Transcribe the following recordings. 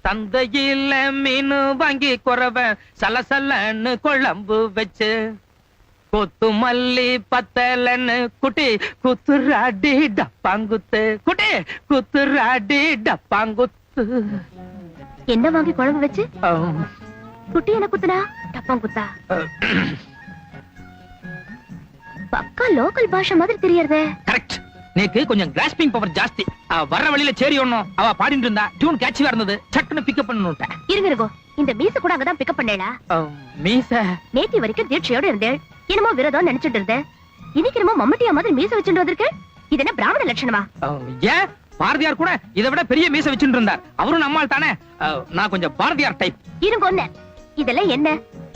தந்தையில மீன் வாங்கி குறவ சலசலன்னு குழம்பு வச்சு கொத்து மல்லி பத்தலன்னு குட்டி குத்துராடி டப்பாங்குத்து குட்டி குத்துராடி டப்பாங்குத்து. என்ன வாங்கி குழம்பு வச்சு குட்டி என்ன குத்துனா டப்பாங்குத்தா? பக்கா லோக்கல் பாஷை மாதிரி தெரியறதே. கரெக்ட். நேக்கு கொஞ்சம் கிராஸ்பிங் பவர் ஜாஸ்தி. வர்ற வழியில சேரி ஒண்ணும் அவ பாடிட்டு இருந்தா டியூன் கேட்சியா இருந்தது. சட்டுன்னு பிக்கப் பண்ணனுட்டேன். இருங்க இந்த மீச கூட அங்கதான் பிக்கப் பண்ணேளா? மீச நேத்தி வரைக்கும் தீட்சையோட இருந்தேன். என்னமோ விரதம் நினைச்சிட்டு இருந்தேன். இன்னைக்கு என்னமோ மம்மட்டியா மாதிரி மீச வச்சுட்டு வந்திருக்கு. இது என்ன பிராமண லட்சணமா? ஏன் பாரதியார் கூட இதை விட பெரிய மீச வச்சுட்டு இருந்தார். அவரும் நம்மால் தானே. நான் கொஞ்சம் பாரதியார் டைப். இருங்க ஒண்ணு, இதெல்லாம் என்ன?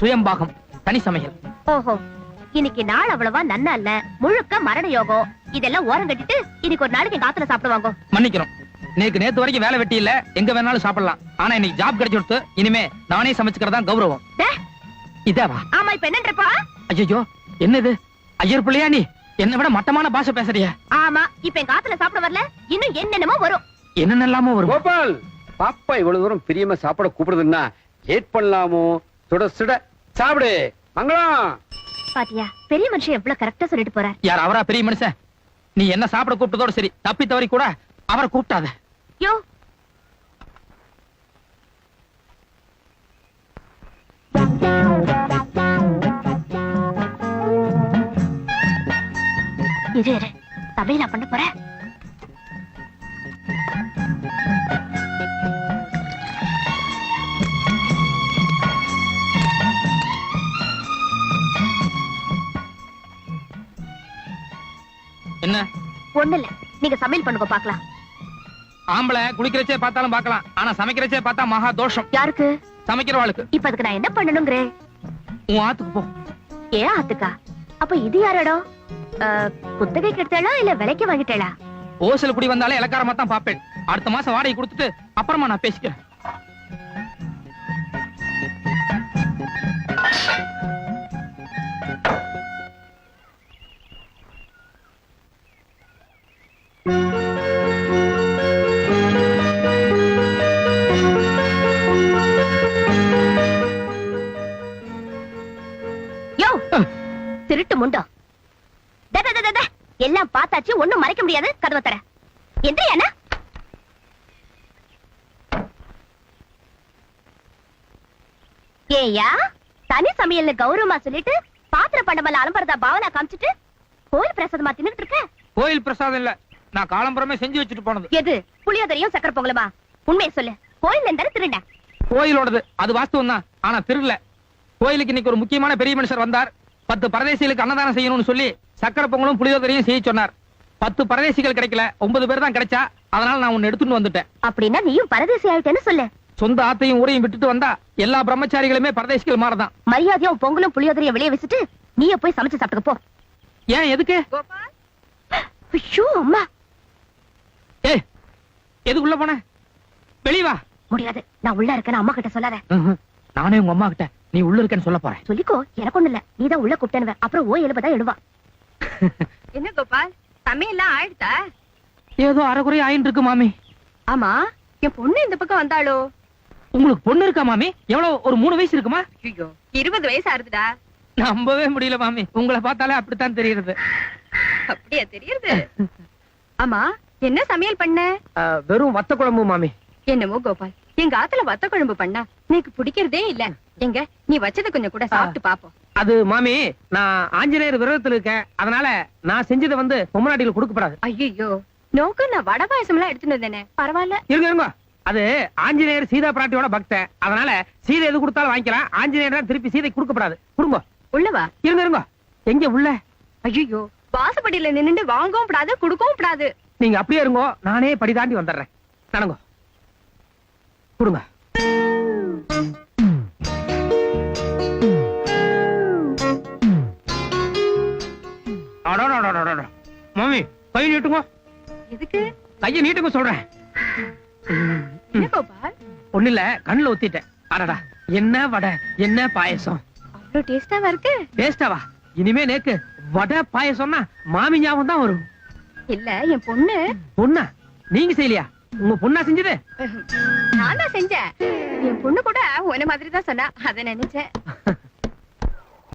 சுயம்பாகம், தனி சமையல். ஓஹோ, இன்னைக்கு நாள் அவ்வளவா நன்னா இல்ல, முழுக்க மரண யோகம். இதெல்லாம் ஓரம் கட்டிட்டு இன்னைக்கு ஒரு நாளைக்கு காத்துல சாப்பிடுவாங்க. மன்னிக்கிறோம், நேத்து வரைக்கும் வேலை வெட்டி இல்ல, எங்க வேணாலும் சாப்பிடலாம். ஆனா இன்னைக்கு ஜாப் கிடைச்சு கொடுத்து இனிமே நானே சமைச்சுக்கிறதா கௌரவம். இதேவா? ஆமா, இப்ப என்னன்றப்பா? ஐயோ, என்னது ஐயர் பிள்ளையா நீ? என்ன விட மட்டமான பாஷை பேசுறியா? ஆமா, இப்ப என் காத்துல சாப்பிட வரல, இன்னும் என்னென்னமோ வரும். என்னென்னலாமோ வரும். கோபால், பாப்பா இவ்வளவு தூரம் பிரியமா சாப்பிட கூப்பிடுதுன்னா லேட் பண்ணலாமோ? சுட சுட சாப்பிடு. மங்களம். பாத்தியா, பெரிய மனுஷன் எவ்வளவு கரெக்டா சொல்லிட்டு போறார். யார் அவரா பெரிய மனுஷன்? நீ என்ன சாப்பிட கூப்பிட்டதோட சரி, தப்பி தவறி கூட அவரை கூப்பிட்டாத. யோ, இரு சமையலா பண்ண போற? என்ன? ஒண்ணு இல்ல, நீங்க சமையல் பண்ணுங்க பாக்கலாம். ஆம்பளை குளிக்கிறச்சே பார்த்தாலும் பார்க்கலாம், ஆனா சமைக்கிறச்சே பார்த்தா மகா தோஷம். யாருக்கு? சமைக்கிறவாளுக்கு. இப்ப அதுக்கு நான் என்ன பண்ணணுங்கிறேன்? உன் ஆத்துக்கு போ. ஏன் ஆத்துக்கா? அப்ப இது யார் இடம்? குத்தகைக்கு எடுத்தாளா இல்ல விலைக்கு வாங்கிட்டாளா? ஓசல் குடி வந்தாலே இலக்காரமா தான் பாப்பேன். அடுத்த மாசம் வாடகை கொடுத்துட்டு அப்புறமா நான் பேசிக்கிறேன். திருட்டு முண்டோ, எல்லாம் பார்த்தாச்சு, ஒண்ணும் மறைக்க முடியாது. கதவை தர என்ன? ஏயா, தனி சமையல் கௌரவமா சொல்லிட்டு பாத்திர பண்டமல்ல அலம்பரதா பாவனா காமிச்சிட்டு கோயில் பிரசாதமா தின்னுட்டு இருக்க. கோயில் பிரசாதம் இல்ல, நான் காலம்பரமே செஞ்சு வச்சுட்டு போனது. எது? புளியோதரையும் சக்கரை பொங்கலுமா? உண்மையை சொல்லு. கோயில் இருந்தா திருண்ட. கோயிலோடது அது வாஸ்தவம் தான், ஆனா திருடல. கோயிலுக்கு இன்னைக்கு ஒரு முக்கியமான பெரிய மனுஷர் வந்தார். 10 பரதேசிகளுக்கு அன்னதானம் செய்யணும்னு சொல்லி சக்கரை பொங்கலும் புளியோதரையும் செய்ய சொன்னார். 10 பரதேசிகள் கிடைக்கல, 9 பேர் தான் கிடைச்சா. அதனால நான் உன்னை எடுத்துட்டு வந்துட்டேன். அப்படின்னா நீயும் பரதேசி ஆயிட்டேன்னு சொல்லு. சொந்த ஆத்தையும் ஊரையும் விட்டுட்டு வந்தா எல்லா பிரம்மச்சாரிகளுமே பரதேசிகள் மாறதான். மரியாதையா பொங்கலும் புளியோதரையும் வெளியே வச்சுட்டு நீயே போய் சமைச்சு சாப்பிட்டுக்க போ. ஏன், எதுக்கு? ஐயோ அம்மா. ஏய், எதுக்குள்ள போன? வெளிய வா. முடியாது, நான் உள்ள இருக்கேன்னு அம்மா கிட்ட சொல்லாத. நானே உங்க அம்மா கிட்ட நீ உள்ள இருக்கேன்னு சொல்ல போறேன். சொல்லிக்கோ, எனக்கு ஒண்ணு இல்ல. நீதான் உள்ள கூப்பிட்டேன்னு. அப்புறம் ஓ எழுபதான் எழுவா. என்ன கோபால், சமையல்லாம் ஆயிடுதா? ஏதோ அரைக்குறை ஆயின்னு இருக்கு மாமி. ஆமா, என் பொண்ணு இந்த பக்கம் வந்தாளோ? உங்களுக்கு பொண்ணு இருக்கா மாமி? எவ்வளவு, ஒரு 3 வயசு இருக்குமா? ஐயோ, 20 வயசு ஆறுதுடா. நம்பவே முடியல மாமி, உங்களை பார்த்தாலே அப்படித்தான் தெரியுது. அப்படியா தெரியுது? ஆமா, என்ன சமையல் பண்ண? வெறும் வத்த குழம்பு மாமி. என்னமோ கோபால், எங்க ஆத்துல வத்த குழம்பு பண்ணா எனக்கு பிடிக்கிறதே இல்ல. எங்க நீ வச்சத கொஞ்சம் கூட சாப்பிட்டு பாப்போம். அது மாமி, நான் ஆஞ்சநேயர் விரதத்துல இருக்கேன். அதனால நான் செஞ்சதை பொம்மநாட்டிகள் கொடுக்கப்படாது. ஐயோ, நோக்கு நான் வடை பாயசம் எல்லாம் எடுத்துட்டு வந்தேனே. பரவாயில்ல, இருங்க. அது ஆஞ்சநேயர் சீதா பிராட்டியோட பக்தன். அதனால சீதை எது கொடுத்தாலும் வாங்கிக்கலாம். ஆஞ்சநேயர் தான் திருப்பி சீதை கொடுக்கப்படாது. கொடுங்க. உள்ளவா? இருங்க. எங்க உள்ள? ஐயோ, வாசப்படியில நின்னுட்டு வாங்கவும் கூடாது, குடுக்கவும் கூடாது. நீங்க அப்படியே இருங்கோ, நானே படி தாண்டி வந்துடுறேன். நடங்கோ, கொடுங்க. மாமி, கை நீட்டுங்க. எதுக்கு? கையை நீட்டுங்க சொல்றேன். என்ன கோபால்? ஒண்ணு இல்ல, கண்ணுல ஊத்திட்டேன். அடடா, என்ன வடை, என்ன பாயசம். அவ்வளவு டேஸ்டாவா இருக்கு? டேஸ்டாவா? இனிமே நேக்கு வடை பாயசம்னா மாமி ஞாபகம் தான் வரும். இல்ல, என் பொண்ணு. பொண்ணா? நீங்க செய்யலையா? உங்க பொண்ணா செஞ்சது? நான் தான் செஞ்சேன். என் பொண்ணு கூட உன்ன மாதிரி தான் சொன்னா, அத நினைச்சேன்.